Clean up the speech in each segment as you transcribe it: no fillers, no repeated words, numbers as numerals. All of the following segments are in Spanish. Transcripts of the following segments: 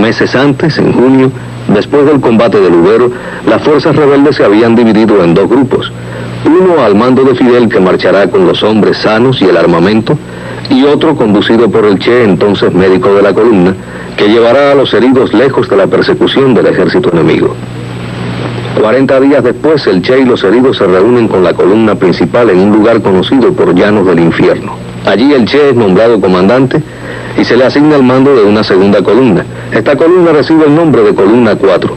Meses antes, en junio, después del combate de Lubero, las fuerzas rebeldes se habían dividido en dos grupos. Uno al mando de Fidel, que marchará con los hombres sanos y el armamento, y otro conducido por el Che, entonces médico de la columna, que llevará a los heridos lejos de la persecución del ejército enemigo. 40 días después, el Che y los heridos se reúnen con la columna principal en un lugar conocido por Llanos del Infierno. Allí el Che es nombrado comandante y se le asigna el mando de una segunda columna. Esta columna recibe el nombre de Columna 4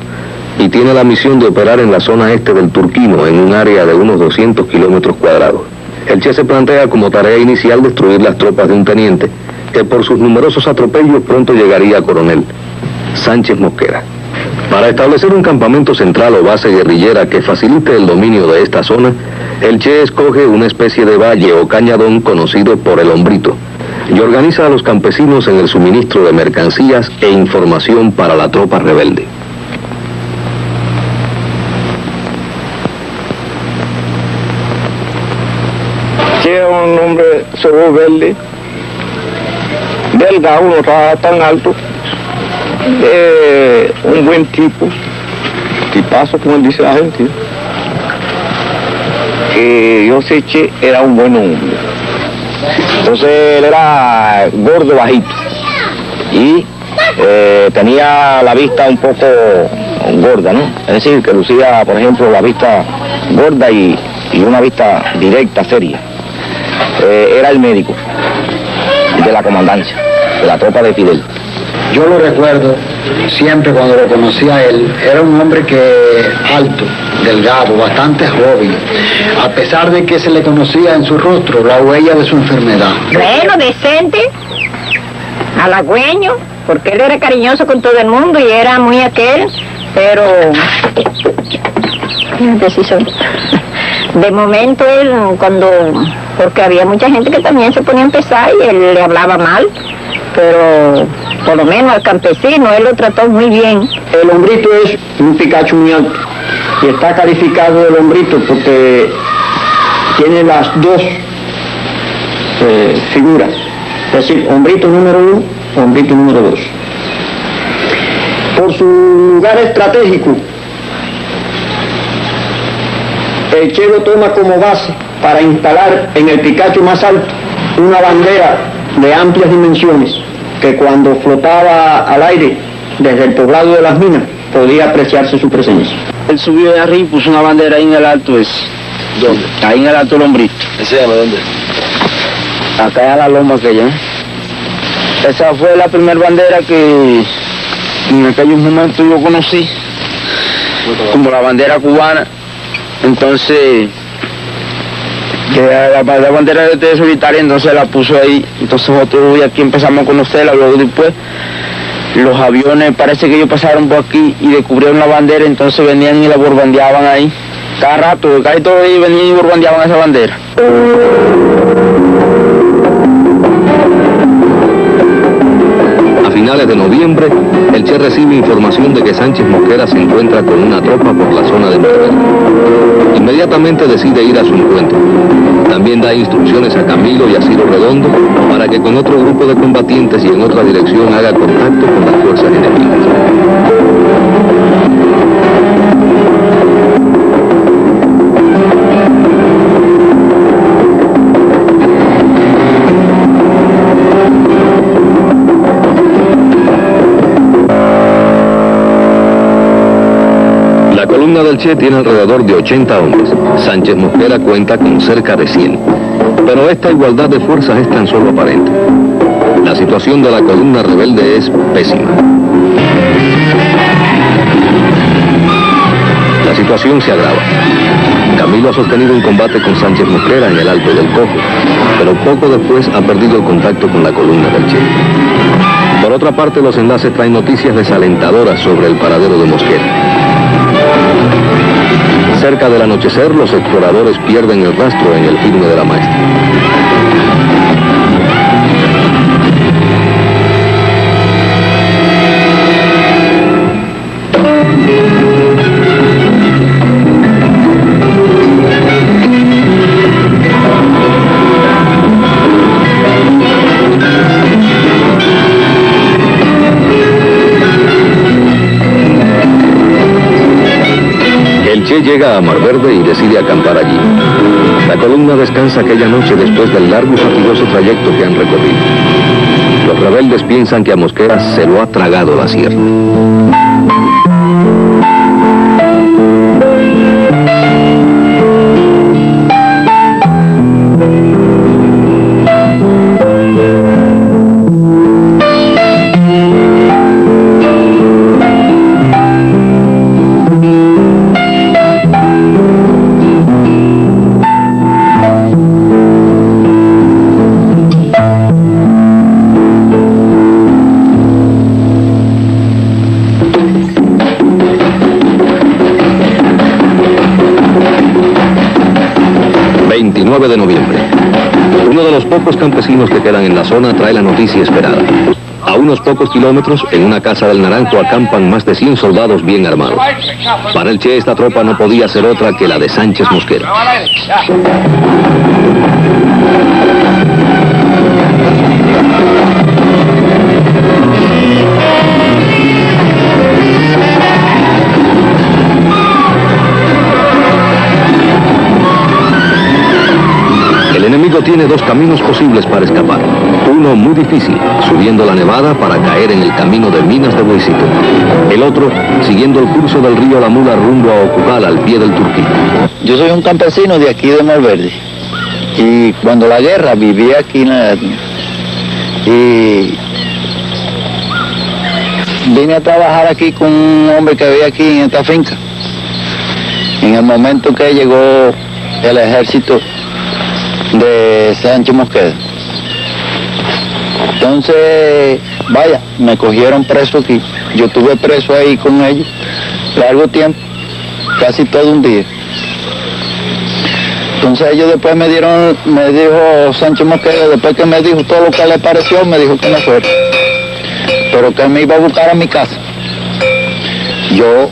y tiene la misión de operar en la zona este del Turquino, en un área de unos 200 kilómetros cuadrados. El Che se plantea como tarea inicial destruir las tropas de un teniente que por sus numerosos atropellos pronto llegaría a coronel, Sánchez Mosquera. Para establecer un campamento central o base guerrillera que facilite el dominio de esta zona, el Che escoge una especie de valle o cañadón conocido por el Hombrito y organiza a los campesinos en el suministro de mercancías e información para la tropa rebelde. Che era un hombre solo verde, delgado, no estaba tan alto, un buen tipo, tipazo como dice la gente. Yo sé que era un buen hombre. Entonces él era gordo, bajito y tenía la vista un poco gorda, ¿no? Es decir, que lucía, por ejemplo, la vista gorda y una vista directa, seria. Era el médico de la comandancia, de la tropa de Fidel. Yo lo recuerdo siempre cuando lo conocí a él. Era un hombre que alto, delgado, bastante joven, a pesar de que se le conocía en su rostro la huella de su enfermedad. Bueno, decente, halagüeño, porque él era cariñoso con todo el mundo y era muy aquel, pero de momento él porque había mucha gente que también se ponía a empezar y él le hablaba mal, pero por lo menos al campesino él lo trató muy bien. El Hombrito es un Picacho muy alto y está calificado el Hombrito porque tiene las dos figuras, es decir, Hombrito número 1, Hombrito número 2. Por su lugar estratégico, el Che lo toma como base para instalar en el Picacho más alto una bandera de amplias dimensiones que cuando flotaba al aire desde el poblado de las minas podía apreciarse su presencia. Él subió de arriba y puso una bandera ahí en el alto ese. ¿Dónde? Ahí en el alto del Hombrito. Enséñame, ¿dónde? Acá en la loma aquella. Esa fue la primera bandera que en aquellos momentos yo conocí, como la bandera cubana. Entonces, que la bandera de solitaria, entonces la puso ahí. Entonces nosotros aquí empezamos a conocerla. Luego después los aviones parece que ellos pasaron por aquí y descubrieron la bandera, entonces venían y la borbandeaban ahí. Cada rato, casi todos ellos venían y borbandeaban esa bandera. A finales de noviembre, el Che recibe información de que Sánchez Mosquera se encuentra con una tropa por la zona de Monteverde. Inmediatamente decide ir a su encuentro. También da instrucciones a Camilo y a Ciro Redondo para que con otro grupo de combatientes y en otra dirección haga contacto con las fuerzas enemigas. La columna del Che tiene alrededor de 80 hombres. Sánchez Mosquera cuenta con cerca de 100. Pero esta igualdad de fuerzas es tan solo aparente. La situación de la columna rebelde es pésima. La situación se agrava. Camilo ha sostenido un combate con Sánchez Mosquera en el Alto del Cojo, pero poco después ha perdido el contacto con la columna del Che. Por otra parte, los enlaces traen noticias desalentadoras sobre el paradero de Mosquera. Cerca del anochecer, los exploradores pierden el rastro en el firme de la Maestra. llega a Mar Verde y decide acampar allí. La columna descansa aquella noche después del largo y fatigoso trayecto que han recorrido. Los rebeldes piensan que a Mosquera se lo ha tragado la sierra. De noviembre. Uno de los pocos campesinos que quedan en la zona trae la noticia esperada. A unos pocos kilómetros, en una casa del Naranjo, acampan más de 100 soldados bien armados. Para el Che, esta tropa no podía ser otra que la de Sánchez Mosquera. El enemigo tiene dos caminos posibles para escapar. Uno muy difícil, subiendo la nevada para caer en el camino de Minas de Bueycito. El otro, siguiendo el curso del río La Mula rumbo a Ocugal, al pie del Turquí. Yo soy un campesino de aquí de Mar Verde. Y cuando la guerra vivía aquí y vine a trabajar aquí con un hombre que había aquí en esta finca. En el momento que llegó el ejército de Sánchez Mosquera. Entonces, vaya, me cogieron preso aquí. Yo estuve preso ahí con ellos largo tiempo, casi todo un día. Entonces ellos después me dijo Sánchez Mosquera, después que me dijo todo lo que le pareció, me dijo que no fuera, pero que me iba a buscar a mi casa. Yo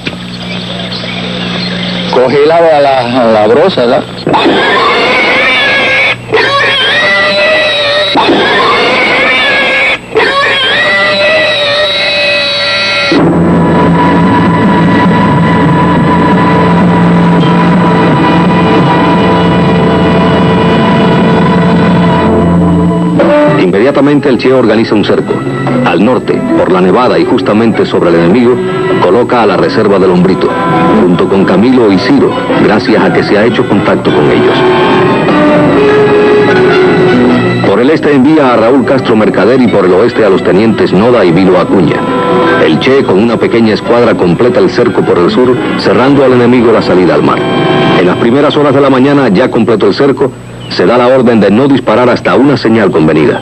cogí la brosa, ¿verdad? Inmediatamente el Che organiza un cerco. Al norte, por la nevada y justamente sobre el enemigo, coloca a la reserva del Hombrito, junto con Camilo y Ciro, gracias a que se ha hecho contacto con ellos. Por el este envía a Raúl Castro Mercader y por el oeste a los tenientes Noda y Vilo Acuña. El Che, con una pequeña escuadra, completa el cerco por el sur, cerrando al enemigo la salida al mar. En las primeras horas de la mañana, ya completó el cerco, se da la orden de no disparar hasta una señal convenida.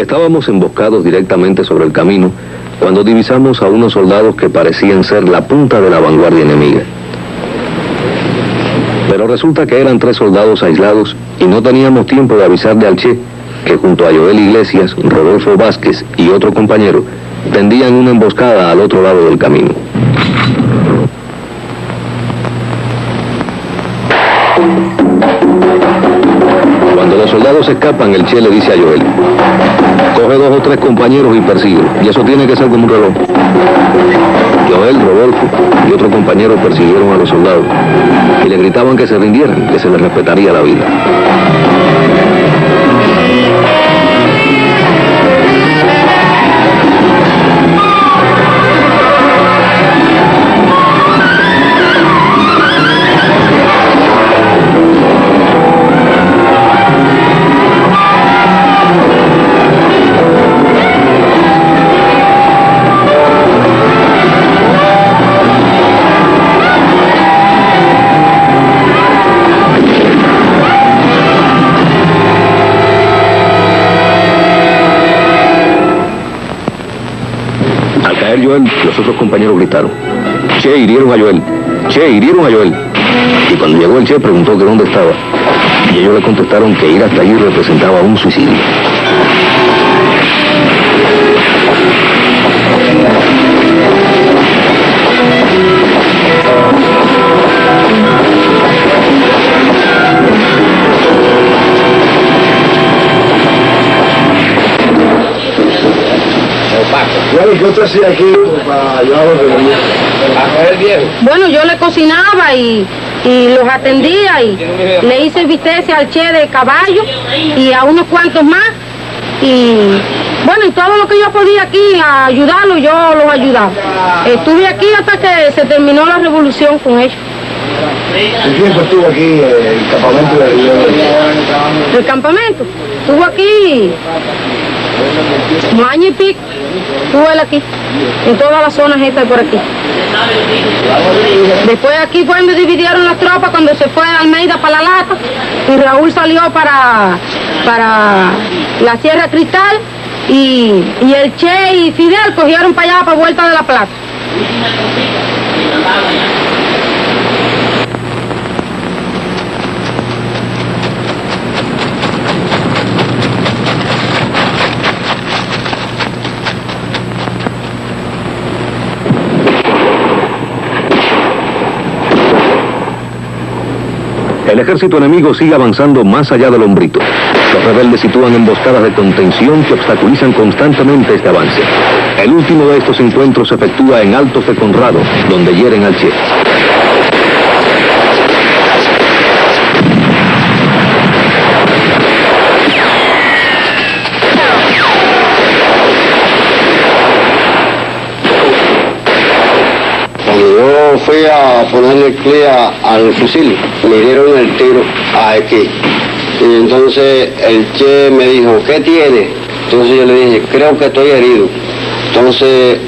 Estábamos emboscados directamente sobre el camino cuando divisamos a unos soldados que parecían ser la punta de la vanguardia enemiga. Pero resulta que eran 3 soldados aislados y no teníamos tiempo de avisarle al Che que junto a Joel Iglesias, Rodolfo Vázquez y otro compañero tendían una emboscada al otro lado del camino. Cuando los soldados escapan, el Che le dice a Joel: coge 2 o 3 compañeros y persíguelo, y eso tiene que ser como un reloj. Joel, Rodolfo y otro compañero persiguieron a los soldados y le gritaban que se rindieran, que se les respetaría la vida. Joel, los otros compañeros gritaron: Che, hirieron a Joel, Che, hirieron a Joel. Y cuando llegó el Che preguntó que dónde estaba, y ellos le contestaron que ir hasta allí representaba un suicidio. qué usted hacía aquí para ayudar a coger viejo? Bueno, yo le cocinaba y los atendía y le hice vistencia al che de caballo y a unos cuantos más. Y bueno, y todo lo que yo podía aquí a ayudarlos, yo los ayudaba. Estuve aquí hasta que se terminó la revolución con ellos. ¿Qué tiempo estuvo aquí el campamento de ¿El campamento? Estuvo aquí un año y pico. Estuvo él aquí, en todas las zonas estas por aquí. Después aquí fue donde dividieron las tropas cuando se fue Almeida para La Lata y Raúl salió para la Sierra Cristal y el Che y Fidel cogieron para allá, para Vuelta de la Plata. El ejército enemigo sigue avanzando más allá del Hombrito. Los rebeldes sitúan emboscadas de contención que obstaculizan constantemente este avance. El último de estos encuentros se efectúa en Altos de Conrado, donde hieren al Che. Yo fui a ponerle clea al fusil, me dieron el tiro aquí. Y entonces el Che me dijo, ¿qué tiene? Entonces yo le dije, creo que estoy herido. Entonces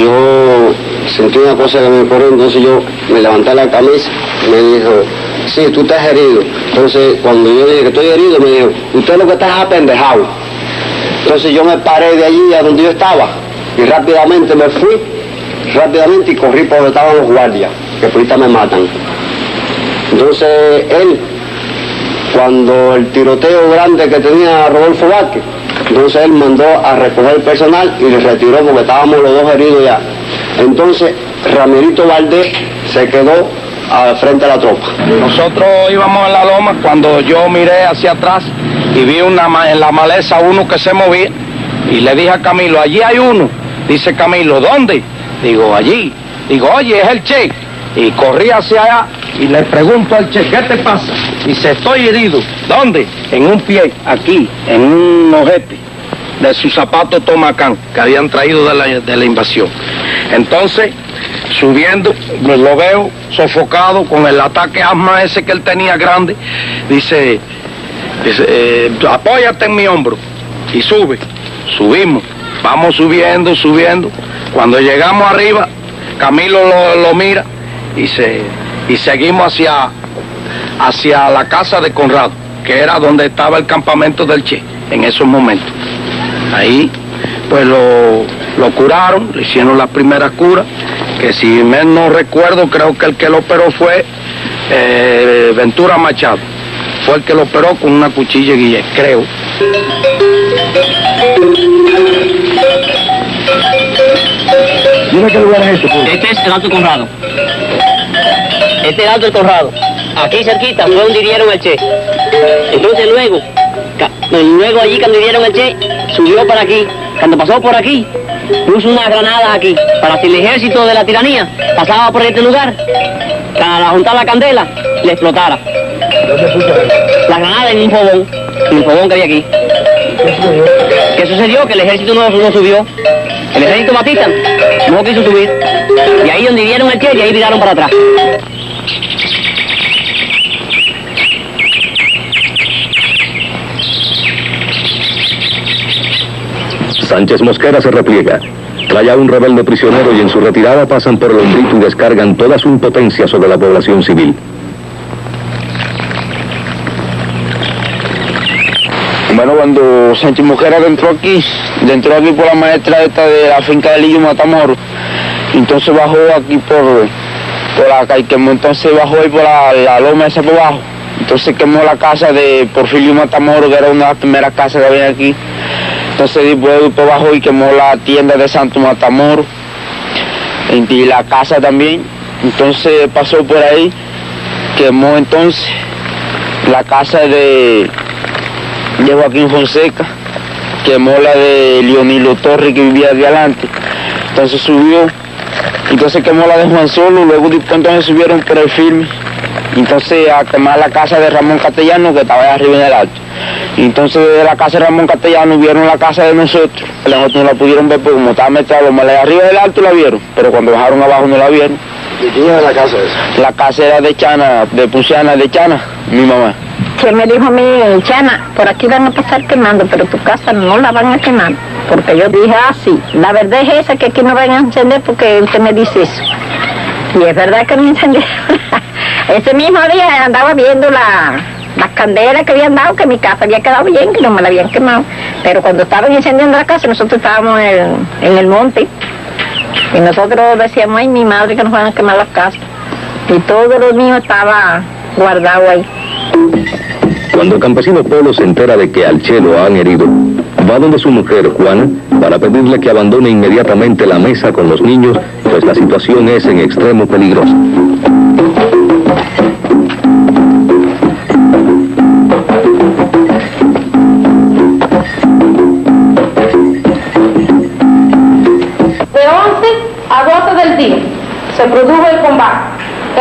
yo sentí una cosa que me corrió, entonces yo me levanté la camisa, me dijo, sí, tú estás herido. Entonces cuando yo dije que estoy herido, me dijo, usted lo que está es apendejado. Entonces yo me paré de allí a donde yo estaba y rápidamente me fui. Y corrí por donde estaban los guardias, que ahorita me matan. Entonces él, cuando el tiroteo grande que tenía Rodolfo Vázquez, entonces él mandó a recoger el personal y le retiró porque estábamos los dos heridos ya. Entonces Ramirito Valdés se quedó al frente de la tropa. Nosotros íbamos en la loma cuando yo miré hacia atrás y vi en la maleza uno que se movía y le dije a Camilo, allí hay uno. Dice Camilo, ¿dónde? Digo, allí. Digo, oye, es el Che. Y corrí hacia allá y le pregunto al Che, ¿qué te pasa? Dice, estoy herido. ¿Dónde? En un pie, aquí, en un ojete de su zapato Tomacán, que habían traído de la invasión. Entonces, subiendo, lo veo sofocado con el ataque asma ese que él tenía grande. Dice, apóyate en mi hombro. Y subimos. Vamos subiendo. Cuando llegamos arriba, Camilo lo mira y seguimos hacia la casa de Conrado, que era donde estaba el campamento del Che en esos momentos. Ahí, pues lo curaron, le hicieron la primera cura, que si mal no recuerdo, creo que el que lo operó fue Ventura Machado. Fue el que lo operó con una cuchilla Guillén, creo. Dime qué lugar es este, pues. Este es el Alto Conrado. Este es el Alto del Conrado. Aquí cerquita fue donde hirieron el Che. Entonces luego allí cuando hirieron el Che, subió para aquí. Cuando pasó por aquí, puso unas granadas aquí, para si el ejército de la tiranía pasaba por este lugar, para juntar la candela, le explotara. La granada en el fogón que había aquí. ¿Qué sucedió? Que el ejército no subió. El ejército Batista no quiso subir. Y ahí donde dieron el Che, y ahí viraron para atrás. Sánchez Mosquera se repliega. Trae a un rebelde prisionero y en su retirada pasan por el Hombrito y descargan toda su impotencia sobre la población civil. Bueno, cuando Sánchez Mosquera entró aquí por la maestra esta de la finca de Lillo Matamoros, entonces bajó aquí por la calle, entonces bajó ahí por la loma esa por abajo, entonces quemó la casa de Porfirio Matamoros, que era una de las primeras casas que había aquí, entonces después bajó y quemó la tienda de Santo Matamoros, y la casa también, entonces pasó por ahí, quemó entonces la casa de Joaquín Fonseca, quemó la de Leonilo Torres, que vivía de adelante. Entonces subió, entonces quemó la de Juan Solo, luego entonces subieron por el firme, entonces a quemar la casa de Ramón Castellano, que estaba allá arriba en el alto. Y entonces desde la casa de Ramón Castellano vieron la casa de nosotros. Nosotros no la pudieron ver porque como estaba mezclado, la de arriba del alto la vieron, pero cuando bajaron abajo no la vieron. ¿De quién era la casa esa? La casa era de Chana, de Pusiana, de Chana, mi mamá. Que me dijo a mí, Chana, por aquí van a pasar quemando, pero tu casa no la van a quemar. Porque yo dije, sí, la verdad es esa, que aquí no van a encender porque usted me dice eso. Y es verdad que no encendieron. Ese mismo día andaba viendo las candelas que habían dado, que mi casa había quedado bien, que no me la habían quemado. Pero cuando estaban encendiendo la casa, nosotros estábamos en el monte. Y nosotros decíamos, ay, mi madre, que nos van a quemar las casas. Y todo lo mío estaba guardado ahí. Cuando el campesino Polo se entera de que al Che lo han herido, va donde su mujer, Juana, para pedirle que abandone inmediatamente la mesa con los niños, pues la situación es en extremo peligrosa. De 11 a 12 del día se produjo el combate.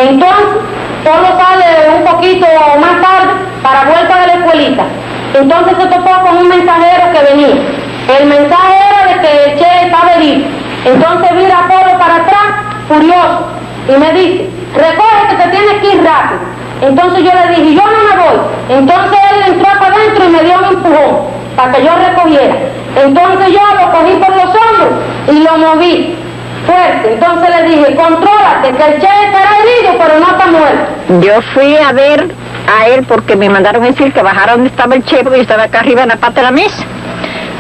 Entonces, Polo sale un poquito más tarde para vuelta de la escuelita. Entonces se topó con un mensajero que venía. El mensaje era de que el Che estaba herido. Entonces vira a Polo para atrás, furioso, y me dice, recoge que te tienes que ir rápido. Entonces yo le dije, yo no me voy. Entonces él entró para adentro y me dio un empujón para que yo recogiera. Entonces yo lo cogí por los hombros y lo moví fuerte. Entonces le dije, contrólate, que el Che estará herido, pero no está muerto. Yo fui a ver a él porque me mandaron decir que bajara donde estaba el Che, porque yo estaba acá arriba en la pata de la mesa.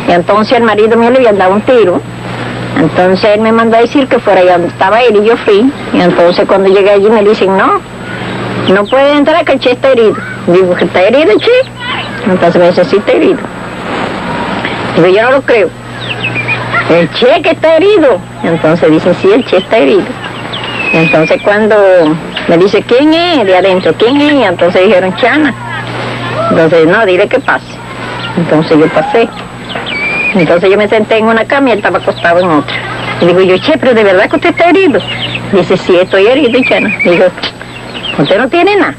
Y entonces el marido mío le había dado un tiro. Entonces él me mandó a decir que fuera allá donde estaba él y yo fui. Y entonces cuando llegué allí me dicen, no puede entrar, que el Che está herido. Digo, ¿que está herido el Che? Entonces me dice, sí, está herido. Digo, yo no lo creo. El Che que está herido. Entonces dicen, sí, el Che está herido. Entonces cuando me dice, ¿quién es de adentro? ¿Quién es? Entonces dijeron, Chana. Entonces, no, dile que pase. Entonces yo pasé. Entonces yo me senté en una cama y él estaba acostado en otra. Y digo yo, Che, pero ¿de verdad que usted está herido? Dice, sí, estoy herido, Chana. Digo, usted no tiene nada.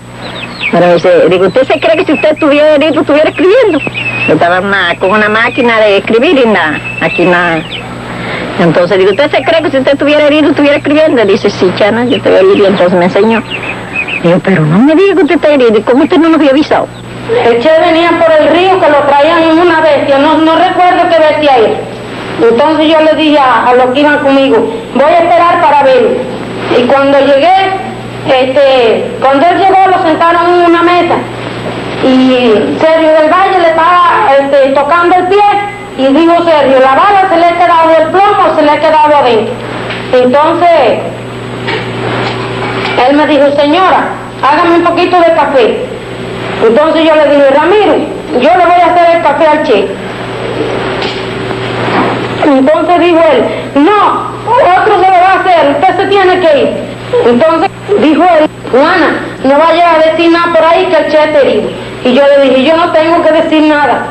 Pero me dice, digo, ¿usted se cree que si usted estuviera herido, estuviera escribiendo? Yo estaba con una máquina de escribir y nada, aquí nada. Entonces digo, ¿usted se cree que si usted estuviera herido, estuviera escribiendo? Dice, sí, Chana, yo estoy herido. Entonces me enseñó. Digo, pero no me diga que usted está herido. ¿Y cómo usted no nos había avisado? El Che venía por el río, que lo traían en una bestia, no recuerdo qué bestia era. Entonces yo le dije a los que iban conmigo, voy a esperar para verlo. Y cuando llegué, cuando él llegó lo sentaron en una mesa. Y Sergio del Valle le estaba tocando el pie y dijo Sergio, la bala se le ha quedado del plomo o se le ha quedado adentro. Entonces, él me dijo, señora, hágame un poquito de café. Entonces yo le dije, Ramiro, yo le voy a hacer el café al Che. Entonces dijo él, no, otro se lo va a hacer, usted se tiene que ir. Entonces dijo él, Juana, no vaya a decir nada por ahí que el Che está herido. Y yo le dije, yo no tengo que decir nada.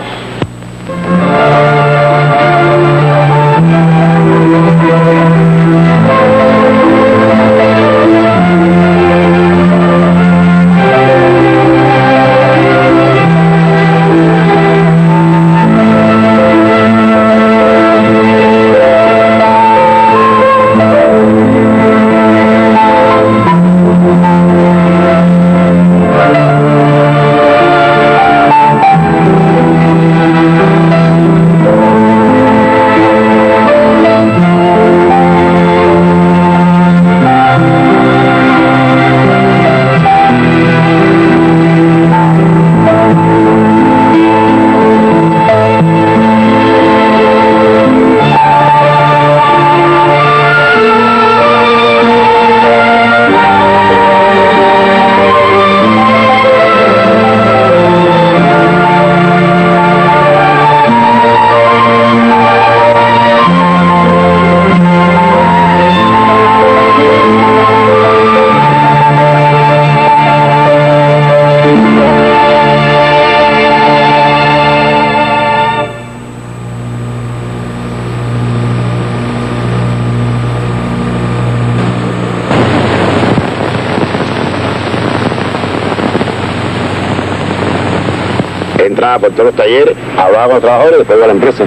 entraba por todos los talleres, hablaba con los trabajadores y después iba a la empresa.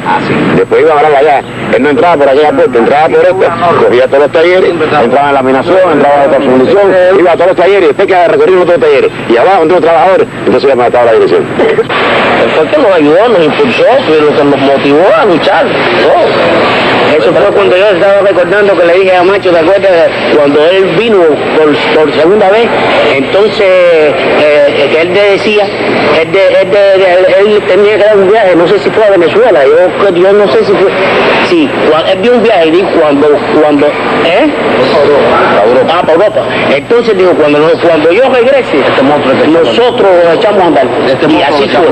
Después iba a hablar allá. Él no entraba por aquella puerta, entraba por esta, cogía todos los talleres, entraba en laminación, entraba en otra fundición, iba a todos los talleres y después que recorría otros talleres. Y abajo entre los trabajadores, entonces ya me estaba la dirección. Fue que nos ayudó, nos impulsó, fue lo que nos motivó a luchar. Eso fue cuando yo estaba recordando que le dije a Macho, ¿te acuerdas? Cuando él vino por segunda vez, entonces que él decía, él tenía que dar un viaje, no sé si fue a Venezuela, yo no sé si fue, sí, él dio un viaje y dijo cuando, para Europa. Entonces dijo, cuando yo regrese, nosotros echamos a andar. Y así fue.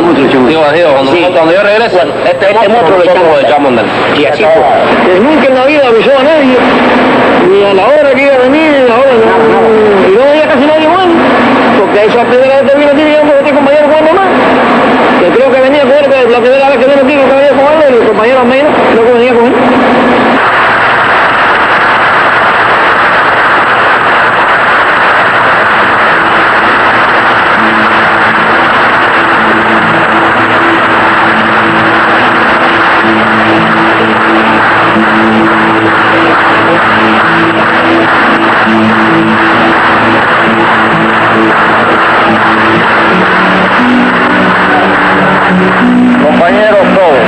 Cuando yo regrese, este monstruo lo echamos a andar. Y así fue. Nunca en la vida avisó a nadie, ni a la hora que iba a venir, ni a la hora no. Y no había casi nadie más, porque esa es la primera vez que vino aquí, digamos, con este compañero Juan nomás. Que creo que venía con él, que la primera vez que vino aquí, que venía con él, y el compañero Almeida, no que venía con él. Compañeros todos.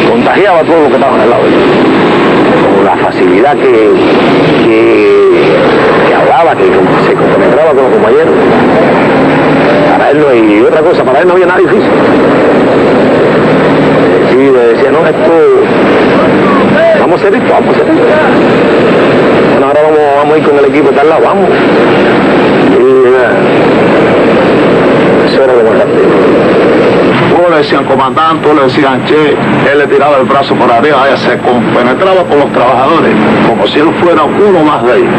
Contagiaba a todos los que estaban al lado de él. Con la facilidad que hablaba, que se compenetraba con los compañeros. Para él no, y otra cosa, para él no había nada difícil. Sí, le decía, no, esto, vamos a hacer esto, vamos a hacer esto. Bueno, ahora vamos a ir con el equipo de tal lado, vamos. Y eso era lo más rápido. Todos le decían comandante, todos le decían che, él le tiraba el brazo por arriba, allá se compenetraba con los trabajadores, como si él fuera uno más de ellos.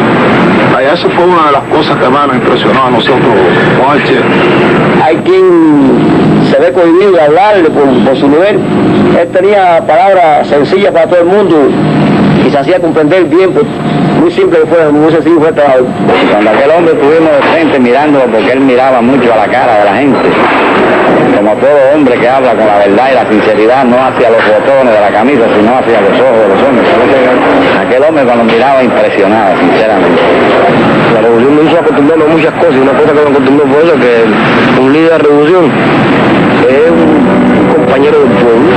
Allá eso fue una de las cosas que más nos impresionó a nosotros con el Che. Hay quien se ve cohibido de hablarle por su nivel. Él tenía palabras sencillas para todo el mundo y se hacía comprender bien, pues, muy simple que fue, muy sencillo fue el trabajo. Cuando aquel hombre estuvimos de frente mirándolo, porque él miraba mucho a la cara de la gente, como todo hombre que habla con la verdad y la sinceridad, no hacia los botones de la camisa, sino hacia los ojos de los hombres. Aquel hombre cuando miraba impresionaba, sinceramente. La revolución me hizo acostumbrarme a muchas cosas, y una cosa que me acostumbró fue eso, que un líder de revolución es un compañero del pueblo.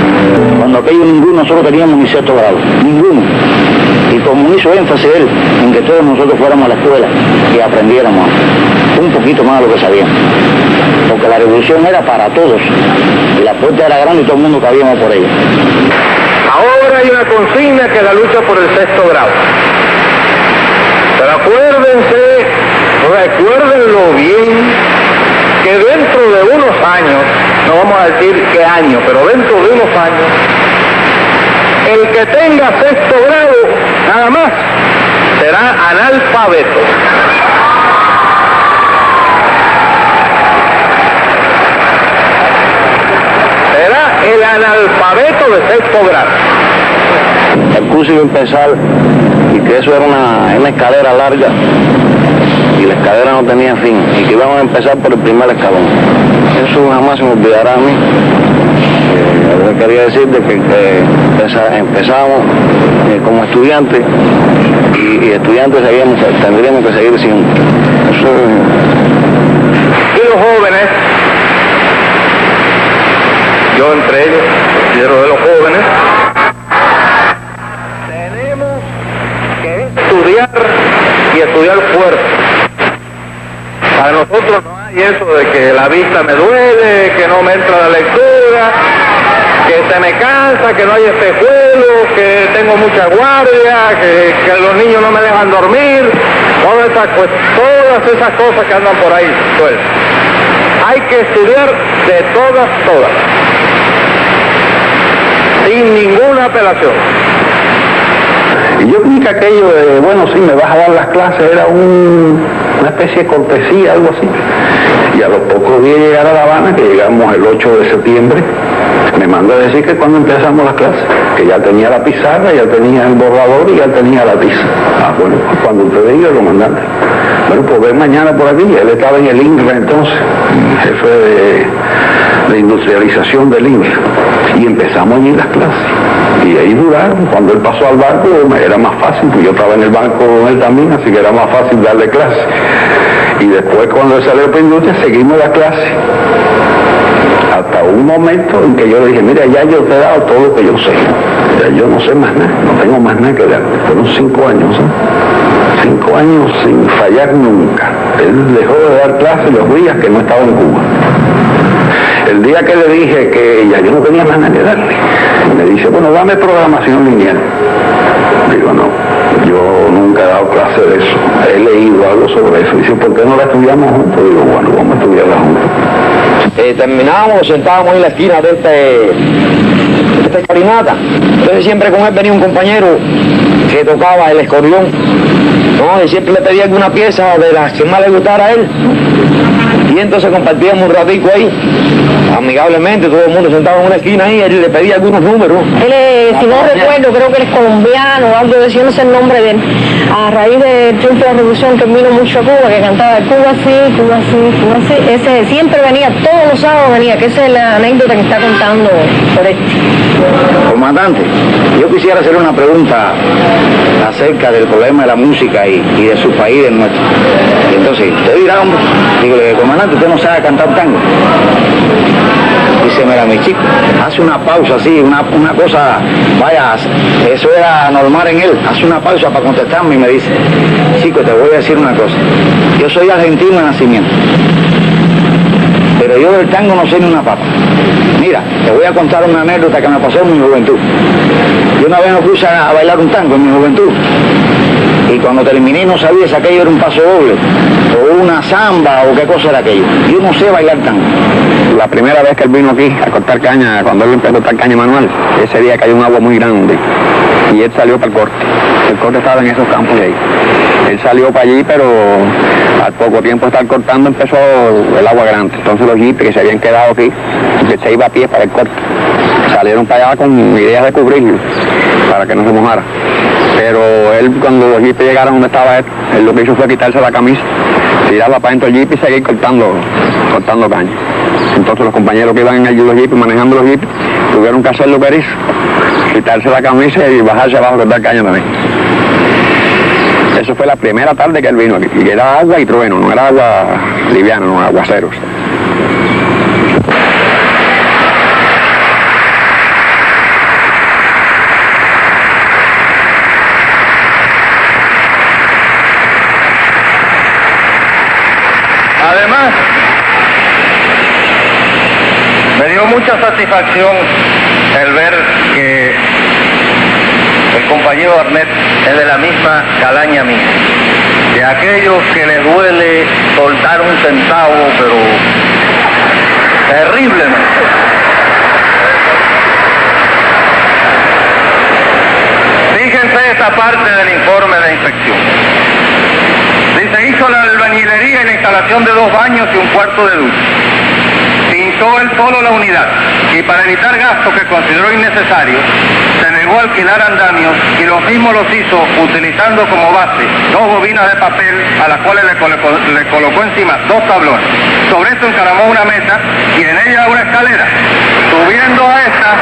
Cuando aquello ninguno, nosotros teníamos ni sexto grado, ninguno. Y como hizo énfasis él en que todos nosotros fuéramos a la escuela y aprendiéramos un poquito más de lo que sabíamos. Porque la revolución era para todos y la puerta era grande y todo el mundo cabíamos por ella. Ahora hay una consigna que es la lucha por el sexto grado. Pero recuérdenlo bien, que dentro de unos años, no vamos a decir qué año, pero dentro de unos años, el que tenga sexto grado, nada más, será analfabeto. Será el analfabeto de sexto grado. El curso iba a empezar y que eso era una escalera larga y la escalera no tenía fin y que íbamos a empezar por el primer escalón. Eso jamás se me olvidará a mí. Yo quería decir de que empezamos como estudiantes y estudiantes tendríamos que seguir siendo. Eso, y los jóvenes, yo entre ellos, considero de los jóvenes, tenemos que estudiar y estudiar fuerte. Para nosotros no hay eso de que la vista me duele, que no me entra la lectura, que se me cansa, que no hay espejuelos, que tengo mucha guardia, que los niños no me dejan dormir, todas esas cosas que andan por ahí sueltas. Hay que estudiar de todas, sin ninguna apelación. Y yo creí que aquello de, bueno, sí, me vas a dar las clases, era una especie de cortesía, algo así. Y a los pocos días de llegar a La Habana, que llegamos el 8 de septiembre, me mandó a decir que cuando empezamos las clases. que ya tenía la pizarra, ya tenía el borrador y ya tenía la tiza. Bueno, cuando usted diga, comandante. Bueno, pues ven mañana por aquí. Él estaba en el INRA entonces, jefe de industrialización del INRA. Y empezamos allí las clases. Y ahí duraron. Cuando él pasó al banco era más fácil, pues yo estaba en el banco con él también, así que era más fácil darle clase. Y después cuando él salió para industria seguimos la clase. Hasta un momento en que yo le dije, mira, ya yo te he dado todo lo que yo sé. Ya yo no sé más nada, no tengo más nada que dar. Fueron 5 años, ¿eh? 5 años sin fallar nunca. Él dejó de dar clases los días que no estaba en Cuba. El día que le dije que ya yo no tenía más nada que darle, me dice, bueno, dame programación lineal. Digo, no, yo nunca he dado clase de eso. He leído algo sobre eso. Dice, ¿por qué no la estudiamos juntos? Digo, bueno, vamos a estudiarla juntos. Terminábamos, sentábamos en la esquina de esta escalinata. Entonces siempre con él venía un compañero que tocaba el acordeón, ¿no? Y siempre le pedía alguna pieza de las que más le gustara a él. Y entonces compartíamos un ratico ahí, amigablemente, todo el mundo sentado en una esquina ahí, él le pedía algunos números. Él es, si no recuerdo, creo que él es colombiano o algo de eso, no sé el nombre de él. A raíz del triunfo de la revolución que vino mucho a Cuba, que cantaba Cuba sí, Cuba sí, Cuba sí. Ese siempre venía, todos los sábados venía, que esa es la anécdota que está contando por Comandante, yo quisiera hacer una pregunta acerca del problema de la música y de su país, del nuestro. Y entonces, usted dirá, hombre, digo, comandante, usted no sabe cantar tango. Dice, mira, mi chico, hace una pausa así, una cosa, vaya, eso era normal en él, hace una pausa para contestarme y me dice, chico, te voy a decir una cosa, yo soy argentino de nacimiento, pero yo del tango no sé ni una papa. Mira, te voy a contar una anécdota que me pasó en mi juventud. Yo una vez me puse a bailar un tango en mi juventud, y cuando terminé no sabía si aquello era un paso doble, o una samba, o qué cosa era aquello. Yo no sé bailar tango. La primera vez que él vino aquí a cortar caña, cuando él empezó a cortar caña manual, ese día cayó un agua muy grande, y él salió para el corte. El corte estaba en esos campos de ahí. Él salió para allí, pero al poco tiempo de estar cortando empezó el agua grande. Entonces los jipes que se habían quedado aquí, que se iba a pie para el corte, salieron para allá con ideas de cubrirlo, para que no se mojara. Pero él, cuando los jipes llegaron donde estaba él lo que hizo fue quitarse la camisa, tirarla para dentro del jeep y seguir cortando caña. Entonces los compañeros que iban en los jipes, manejando los jipes, tuvieron que hacer lo que hizo, quitarse la camisa y bajarse abajo a cortar caña también. Eso fue la primera tarde que él vino aquí, y era agua y trueno, no era agua liviana, no, aguaceros. Además, me dio mucha satisfacción el ver que el compañero Arnett es de la misma calaña mía, de aquellos que les duele soltar un centavo, pero terriblemente. Fíjense esta parte del informe de inspección. Dice, hizo la albañilería y la instalación de 2 baños y un cuarto de ducha. Pintó él solo la unidad y para evitar gastos que consideró innecesarios, se negó a alquilar andamios y los mismos los hizo utilizando como base 2 bobinas de papel a las cuales le colocó encima 2 tablones. Sobre esto encaramó una mesa y en ella una escalera. Subiendo a esta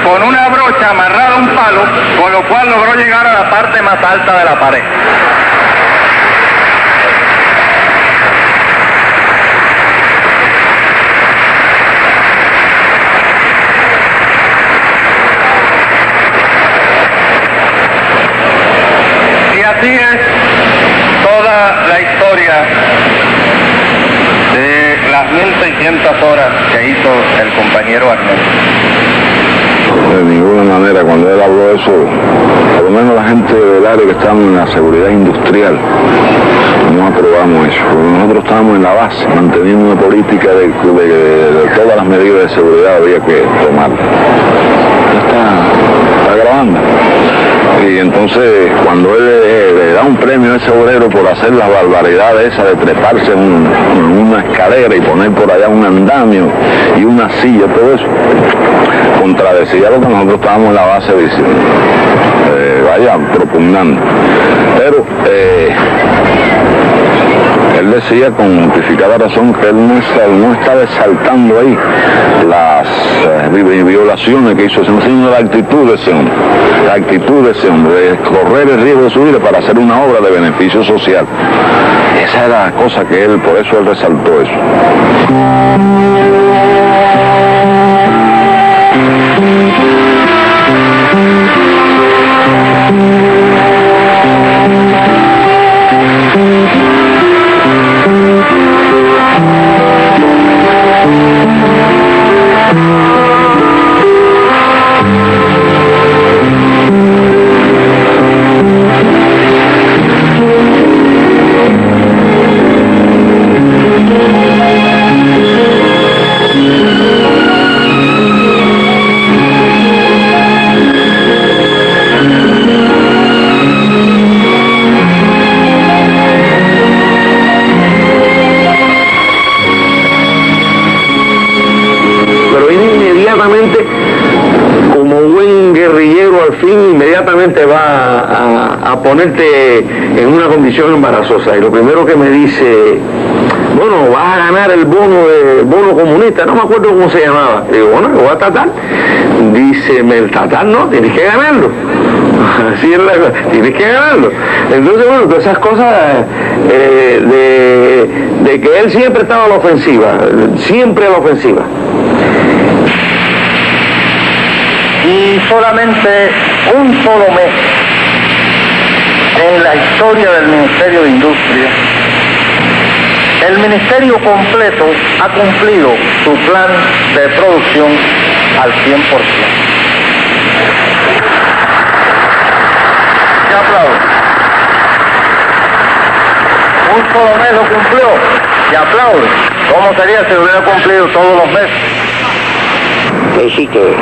con una brocha amarrada a un palo, con lo cual logró llegar a la parte más alta de la pared. Y así es toda la historia de las 1600 horas que hizo el compañero Arnett. De ninguna manera, cuando él habló eso, por lo menos la gente del área que estamos en la seguridad industrial, no aprobamos eso, porque nosotros estábamos en la base, manteniendo una política de todas las medidas de seguridad había que tomar. Ya está grabando. Y entonces cuando él le da un premio a ese obrero por hacer la barbaridad esa de treparse en una escalera y poner por allá un andamio y una silla, todo eso, contradecía lo que nosotros estábamos en la base diciendo, propugnando. Pero él decía con justificada razón que él no estaba exaltando ahí las violaciones que hizo ese hombre, sino la actitud de ese hombre, de correr el riesgo de su vida para hacer una obra de beneficio social. Esa era la cosa que él, por eso él resaltó eso. Inmediatamente va a ponerte en una condición embarazosa y lo primero que me dice, bueno, vas a ganar el bono comunista, no me acuerdo cómo se llamaba. Digo, bueno, lo voy a tratar. Dice, el tratar no, tienes que ganarlo. Así es la cosa, tienes que ganarlo. Entonces, bueno, todas esas cosas de que él siempre estaba a la ofensiva, siempre a la ofensiva. Y solamente un solo mes en la historia del Ministerio de Industria, el Ministerio completo ha cumplido su plan de producción al 100%. ¿Qué aplaudo? Un solo mes lo cumplió. ¿Qué aplaude? ¿Cómo sería si lo hubiera cumplido todos los meses? Es decir, que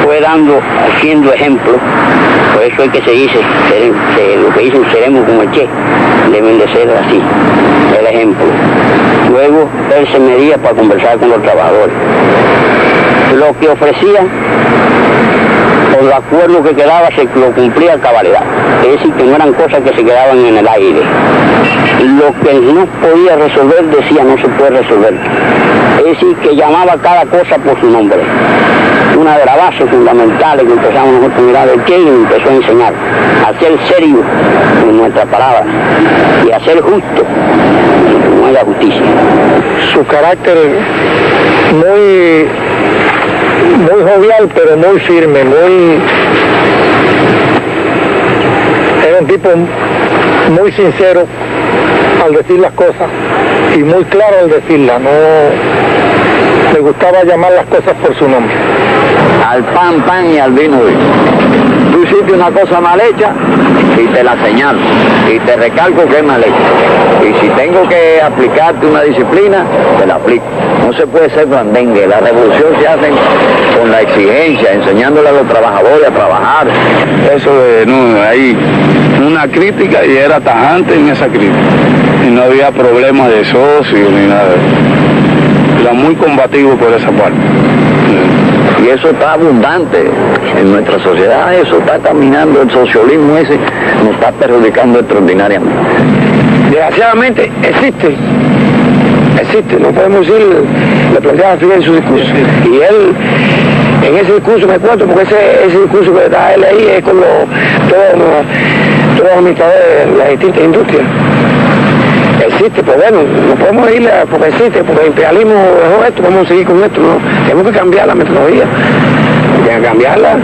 fue haciendo ejemplo, por eso es que se dice, lo que dicen, seremos como el Che, deben de ser así, el ejemplo. Luego, él se medía para conversar con los trabajadores. Lo que ofrecía, por el acuerdo que quedaba, se lo cumplía a cabalidad. Es decir, que no eran cosas que se quedaban en el aire. Lo que no podía resolver, decía, no se puede resolver. Es decir, que llamaba cada cosa por su nombre. Una de las bases fundamentales que empezamos nosotros a mirar del Che y empezó a enseñar a ser serio en nuestras palabras y a ser justo, no haya justicia. Su carácter muy jovial, pero muy firme, era un tipo muy sincero al decir las cosas y muy claro al decirlas, no le gustaba llamar las cosas por su nombre. Al pan, pan y al vino, vino. Tú hiciste una cosa mal hecha y te la señalo y te recalco que es mal hecha. Y si tengo que aplicarte una disciplina, te la aplico. No se puede ser blandengue. La revolución se hace con la exigencia, enseñándole a los trabajadores a trabajar. Eso no, hay una crítica y era tajante en esa crítica. Y no había problemas de socios ni nada. Era muy combativo por esa parte. Y eso está abundante en nuestra sociedad, eso está caminando, el socialismo ese nos está perjudicando extraordinariamente. Desgraciadamente existe, no podemos decir, le planteaba Fidel en su discurso. Y él, en ese discurso me cuento, porque ese discurso que da él ahí es con todos los administradores de las distintas industrias. Existe, pues bueno, no podemos ir porque existe, porque el imperialismo dejó esto, vamos a seguir con esto, ¿no? Tenemos que cambiar la metodología, hay que cambiarla.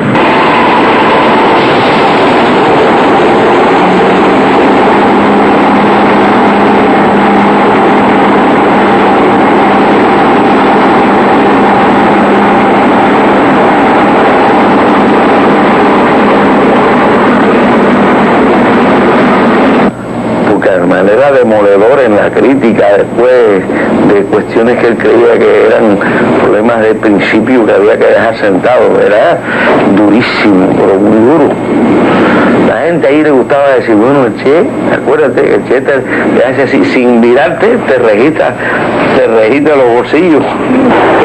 Manera demoledora en la crítica después de cuestiones que él creía que eran problemas de principio que había que dejar sentado, era durísimo, pero muy duro. La gente ahí le gustaba decir, bueno, el Che, acuérdate, el Che te hace así, sin mirarte, te registra los bolsillos.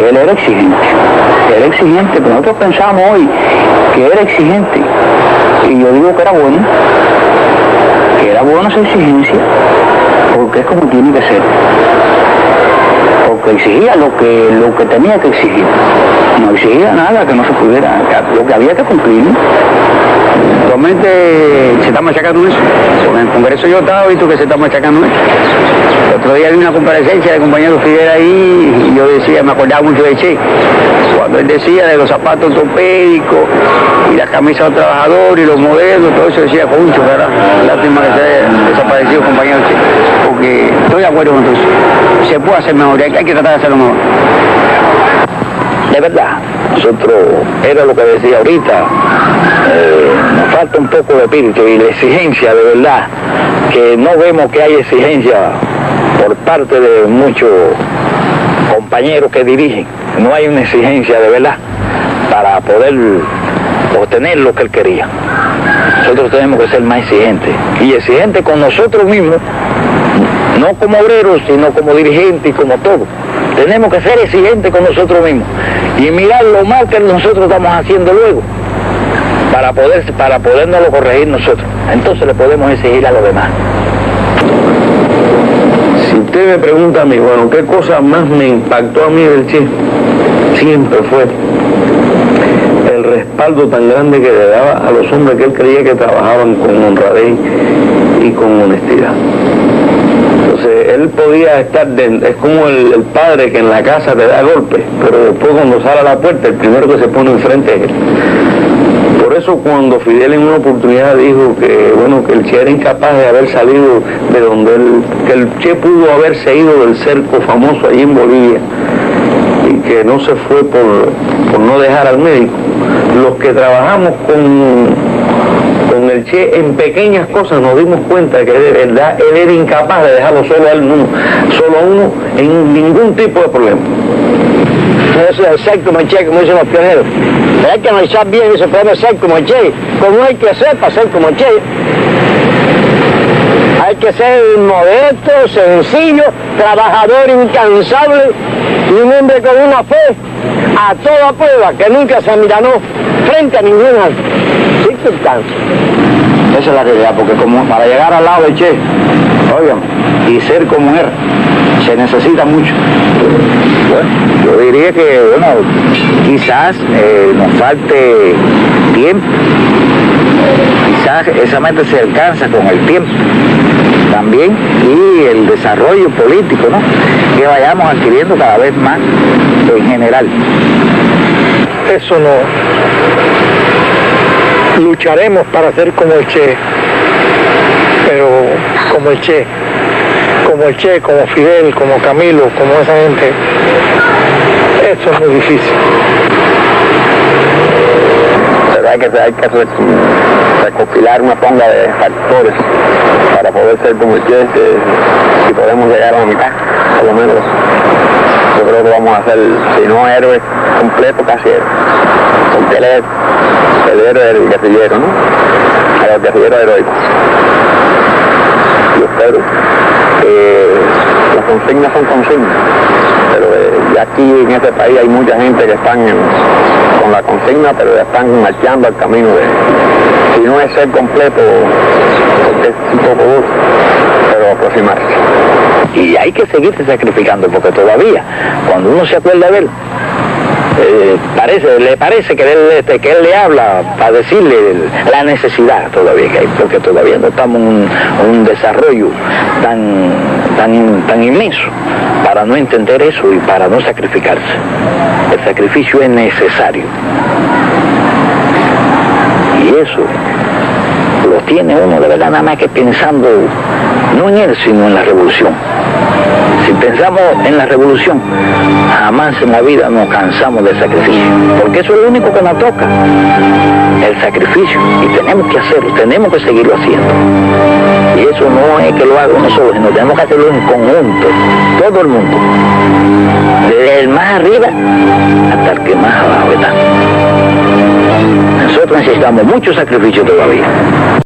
Él era exigente, pero nosotros pensamos hoy que era exigente. Y yo digo que era bueno esa exigencia, porque es como tiene que ser. Porque exigía lo que tenía que exigir. No exigía nada que no se pudiera, lo que había que cumplir. Actualmente se está machacando eso. En el Congreso yo estaba visto que se está machacando eso. El otro día vi una comparecencia del compañero Fidel ahí y yo decía, me acordaba mucho de Che, cuando él decía de los zapatos ortopédicos y las camisas de los trabajadores y los modelos, todo eso decía Concho, ¿verdad? Lástima que se haya desaparecido el compañero Che, porque estoy de acuerdo con eso. Se puede hacer mejor, hay que tratar de hacerlo mejor. De verdad, nosotros, era lo que decía ahorita, nos falta un poco de espíritu y de exigencia, de verdad, que no vemos que hay exigencia por parte de muchos compañeros que dirigen. No hay una exigencia de verdad para poder obtener lo que él quería. Nosotros tenemos que ser más exigentes, y exigentes con nosotros mismos, no como obreros, sino como dirigentes y como todo. Tenemos que ser exigentes con nosotros mismos y mirar lo mal que nosotros estamos haciendo luego para podernos corregir nosotros. Entonces le podemos exigir a los demás. Si usted me pregunta a mí, bueno, ¿qué cosa más me impactó a mí del Che? Siempre fue el respaldo tan grande que le daba a los hombres que él creía que trabajaban con honradez y con honestidad. Entonces, él podía estar es como el padre que en la casa te da golpes, pero después cuando sale a la puerta, el primero que se pone enfrente es él. Por eso cuando Fidel en una oportunidad dijo que, bueno, que el Che era incapaz de haber salido de donde que el Che pudo haberse ido del cerco famoso allí en Bolivia, y que no se fue por no dejar al médico. Los que trabajamos con el Che en pequeñas cosas nos dimos cuenta que de verdad él era incapaz de dejarlo solo a uno en ningún tipo de problema. Eso es ser como el Che, como dicen los pioneros. Hay que analizar bien ese problema de ser como el Che, como hay que ser para ser como el Che. Hay que ser modesto, sencillo, trabajador incansable y un hombre con una fe a toda prueba que nunca se amilanó frente a ninguna circunstancia. Esa es la realidad, porque como para llegar al lado de Che, oigan, y ser como él, se necesita mucho. Bueno, yo diría que, bueno, quizás nos falte tiempo, quizás esa meta se alcanza con el tiempo también, y el desarrollo político, ¿no?, que vayamos adquiriendo cada vez más en general. Eso no. Lucharemos para ser como el Che, pero como el Che, como Fidel, como Camilo, como esa gente, eso es muy difícil. Pero hay que recopilar una ponga de factores para poder ser como el Che, si podemos llegar a la mitad, por lo menos. Yo creo que vamos a ser, si no héroes completos, casi héroes. Porque él es el héroe del guerrillero, ¿no? El guerrillero heroico. Yo espero que las consignas son consignas, pero ya aquí en este país hay mucha gente que están con la consigna, pero ya están marchando al camino de, si no es ser completo, porque es un poco duro, pero aproximarse. Y hay que seguirse sacrificando, porque todavía, cuando uno se acuerda de él, le parece que él le habla para decirle la necesidad todavía que hay, porque todavía no estamos en un desarrollo tan inmenso para no entender eso y para no sacrificarse. El sacrificio es necesario. Y eso lo tiene uno de verdad nada más que pensando, no en él, sino en la revolución. Si pensamos en la revolución, jamás en la vida nos cansamos del sacrificio, porque eso es lo único que nos toca, el sacrificio, y tenemos que hacerlo, tenemos que seguirlo haciendo. Y eso no es que lo haga uno solo, sino tenemos que hacerlo en conjunto, todo el mundo, desde el más arriba hasta el que más abajo está. Nosotros necesitamos mucho sacrificio todavía.